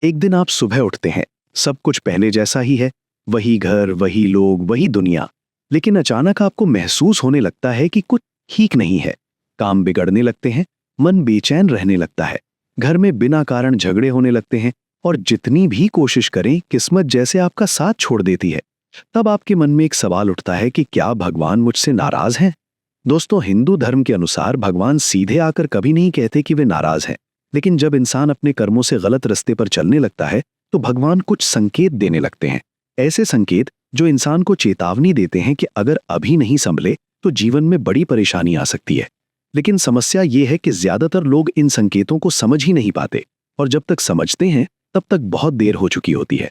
एक दिन आप सुबह उठते हैं, सब कुछ पहले जैसा ही है, वही घर, वही लोग, वही दुनिया। लेकिन अचानक आपको महसूस होने लगता है कि कुछ ठीक नहीं है। काम बिगड़ने लगते हैं, मन बेचैन रहने लगता है, घर में बिना कारण झगड़े होने लगते हैं और जितनी भी कोशिश करें किस्मत जैसे आपका साथ छोड़ देती है। तब आपके मन में एक सवाल उठता है कि क्या भगवान मुझसे नाराज हैं? दोस्तों, हिंदू धर्म के अनुसार भगवान सीधे आकर कभी नहीं कहते कि वे नाराज हैं। लेकिन जब इंसान अपने कर्मों से गलत रास्ते पर चलने लगता है तो भगवान कुछ संकेत देने लगते हैं। ऐसे संकेत जो इंसान को चेतावनी देते हैं कि अगर अभी नहीं संभले तो जीवन में बड़ी परेशानी आ सकती है। लेकिन समस्या ये है कि ज्यादातर लोग इन संकेतों को समझ ही नहीं पाते, और जब तक समझते हैं तब तक बहुत देर हो चुकी होती है।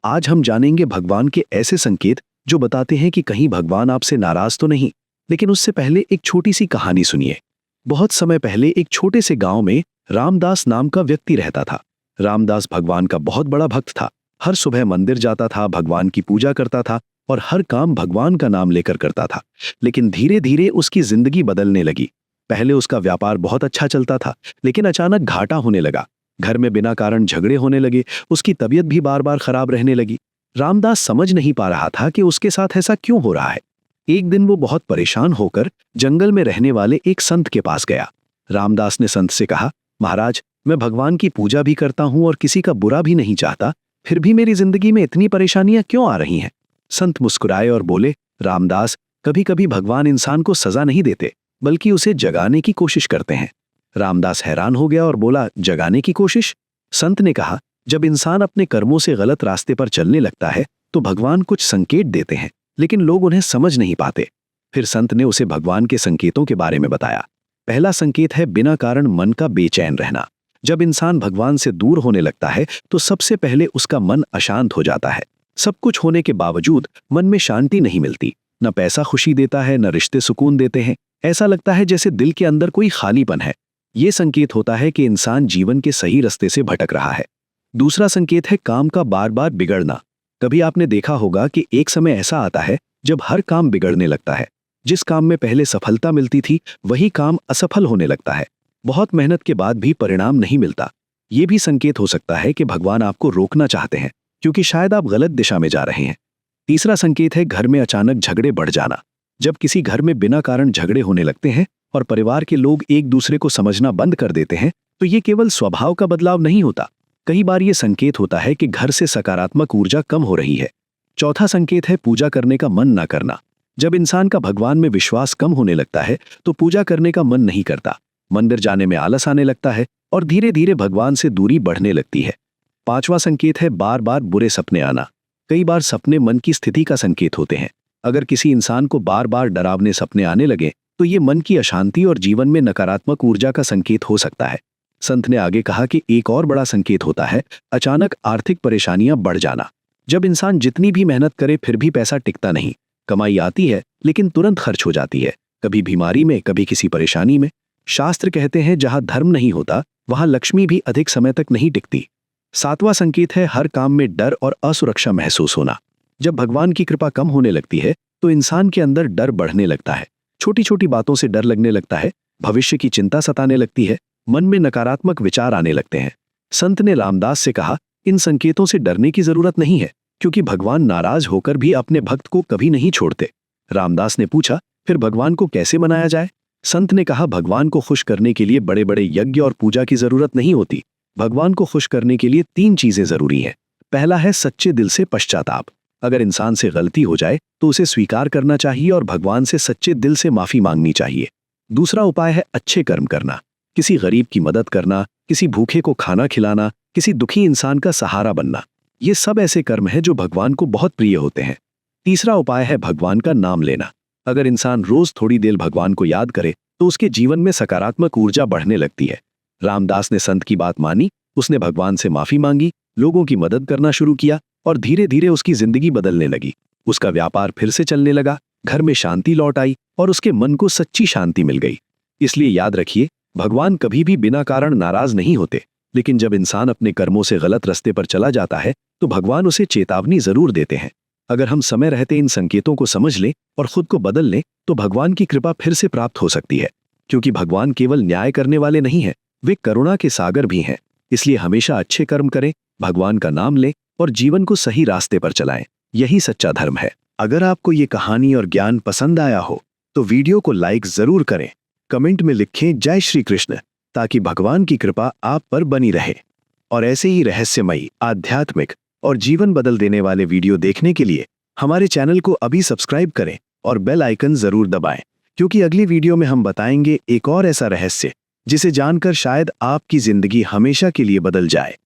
आज हम जानेंगे भगवान के ऐसे संकेत जो बताते हैं कि कहीं भगवान आपसे नाराज तो नहीं। लेकिन उससे पहले एक छोटी सी कहानी सुनिए। बहुत समय पहले एक छोटे से गांव में रामदास नाम का व्यक्ति रहता था। रामदास भगवान का बहुत बड़ा भक्त था। हर सुबह मंदिर जाता था, भगवान की पूजा करता था और हर काम भगवान का नाम लेकर करता था। लेकिन धीरे धीरे उसकी जिंदगी बदलने लगी। पहले उसका व्यापार बहुत अच्छा चलता था, लेकिन अचानक घाटा होने लगा। घर में बिना कारण झगड़े होने लगे, उसकी तबीयत भी बार बार खराब रहने लगी। रामदास समझ नहीं पा रहा था कि उसके साथ ऐसा क्यों हो रहा है। एक दिन वो बहुत परेशान होकर जंगल में रहने वाले एक संत के पास गया। रामदास ने संत से कहा, महाराज, मैं भगवान की पूजा भी करता हूं और किसी का बुरा भी नहीं चाहता, फिर भी मेरी जिंदगी में इतनी परेशानियां क्यों आ रही हैं? संत मुस्कुराए और बोले, रामदास, कभी कभी भगवान इंसान को सजा नहीं देते, बल्कि उसे जगाने की कोशिश करते हैं। रामदास हैरान हो गया और बोला, जगाने की कोशिश? संत ने कहा, जब इंसान अपने कर्मों से गलत रास्ते पर चलने लगता है तो भगवान कुछ संकेत देते हैं, लेकिन लोग उन्हें समझ नहीं पाते। फिर संत ने उसे भगवान के संकेतों के बारे में बताया। पहला संकेत है बिना कारण मन का बेचैन रहना। जब इंसान भगवान से दूर होने लगता है तो सबसे पहले उसका मन अशांत हो जाता है। सब कुछ होने के बावजूद मन में शांति नहीं मिलती। न पैसा खुशी देता है, न रिश्ते सुकून देते हैं। ऐसा लगता है जैसे दिल के अंदर कोई खालीपन है। ये संकेत होता है कि इंसान जीवन के सही रास्ते से भटक रहा है। दूसरा संकेत है काम का बार बार बिगड़ना। कभी आपने देखा होगा कि एक समय ऐसा आता है जब हर काम बिगड़ने लगता है। जिस काम में पहले सफलता मिलती थी वही काम असफल होने लगता है। बहुत मेहनत के बाद भी परिणाम नहीं मिलता। ये भी संकेत हो सकता है कि भगवान आपको रोकना चाहते हैं, क्योंकि शायद आप गलत दिशा में जा रहे हैं। तीसरा संकेत है घर में अचानक झगड़े बढ़ जाना। जब किसी घर में बिना कारण झगड़े होने लगते हैं और परिवार के लोग एक दूसरे को समझना बंद कर देते हैं तो ये केवल स्वभाव का बदलाव नहीं होता। कई बार ये संकेत होता है कि घर से सकारात्मक ऊर्जा कम हो रही है। चौथा संकेत है पूजा करने का मन न करना। जब इंसान का भगवान में विश्वास कम होने लगता है तो पूजा करने का मन नहीं करता, मंदिर जाने में आलस आने लगता है और धीरे धीरे भगवान से दूरी बढ़ने लगती है। पांचवा संकेत है बार बार बुरे सपने आना। कई बार सपने मन की स्थिति का संकेत होते हैं। अगर किसी इंसान को बार बार डरावने सपने आने लगे तो ये मन की अशांति और जीवन में नकारात्मक ऊर्जा का संकेत हो सकता है। संत ने आगे कहा कि एक और बड़ा संकेत होता है अचानक आर्थिक परेशानियां बढ़ जाना। जब इंसान जितनी भी मेहनत करे फिर भी पैसा टिकता नहीं। कमाई आती है लेकिन तुरंत खर्च हो जाती है, कभी बीमारी में, कभी किसी परेशानी में। शास्त्र कहते हैं जहां धर्म नहीं होता वहां लक्ष्मी भी अधिक समय तक नहीं टिकती। सातवां संकेत है हर काम में डर और असुरक्षा महसूस होना। जब भगवान की कृपा कम होने लगती है तो इंसान के अंदर डर बढ़ने लगता है। छोटी छोटी बातों से डर लगने लगता है, भविष्य की चिंता सताने लगती है, मन में नकारात्मक विचार आने लगते हैं। संत ने रामदास से कहा, इन संकेतों से डरने की जरूरत नहीं है, क्योंकि भगवान नाराज होकर भी अपने भक्त को कभी नहीं छोड़ते। रामदास ने पूछा, फिर भगवान को कैसे मनाया जाए? संत ने कहा, भगवान को खुश करने के लिए बड़े बड़े यज्ञ और पूजा की जरूरत नहीं होती। भगवान को खुश करने के लिए 3 चीजें जरूरी हैं। पहला है सच्चे दिल से पश्चाताप। अगर इंसान से गलती हो जाए तो उसे स्वीकार करना चाहिए और भगवान से सच्चे दिल से माफी मांगनी चाहिए। दूसरा उपाय है अच्छे कर्म करना। किसी गरीब की मदद करना, किसी भूखे को खाना खिलाना, किसी दुखी इंसान का सहारा बनना। ये सब ऐसे कर्म हैं जो भगवान को बहुत प्रिय होते हैं। तीसरा उपाय है भगवान का नाम लेना। अगर इंसान रोज थोड़ी देर भगवान को याद करे तो उसके जीवन में सकारात्मक ऊर्जा बढ़ने लगती है। रामदास ने संत की बात मानी, उसने भगवान से माफी मांगी, लोगों की मदद करना शुरू किया और धीरे धीरे उसकी जिंदगी बदलने लगी। उसका व्यापार फिर से चलने लगा, घर में शांति लौट आई और उसके मन को सच्ची शांति मिल गई। इसलिए याद रखिए, भगवान कभी भी बिना कारण नाराज नहीं होते, लेकिन जब इंसान अपने कर्मों से गलत रास्ते पर चला जाता है तो भगवान उसे चेतावनी जरूर देते हैं। अगर हम समय रहते इन संकेतों को समझ लें और खुद को बदल लें तो भगवान की कृपा फिर से प्राप्त हो सकती है, क्योंकि भगवान केवल न्याय करने वाले नहीं हैं, वे करुणा के सागर भी हैं। इसलिए हमेशा अच्छे कर्म करें, भगवान का नाम लें और जीवन को सही रास्ते पर चलाएं। यही सच्चा धर्म है। अगर आपको ये कहानी और ज्ञान पसंद आया हो तो वीडियो को लाइक जरूर करें। कमेंट में लिखें जय श्री कृष्ण, ताकि भगवान की कृपा आप पर बनी रहे। और ऐसे ही रहस्यमयी, आध्यात्मिक और जीवन बदल देने वाले वीडियो देखने के लिए हमारे चैनल को अभी सब्सक्राइब करें और बेल आइकन जरूर दबाएं, क्योंकि अगली वीडियो में हम बताएंगे एक और ऐसा रहस्य जिसे जानकर शायद आपकी जिंदगी हमेशा के लिए बदल जाए।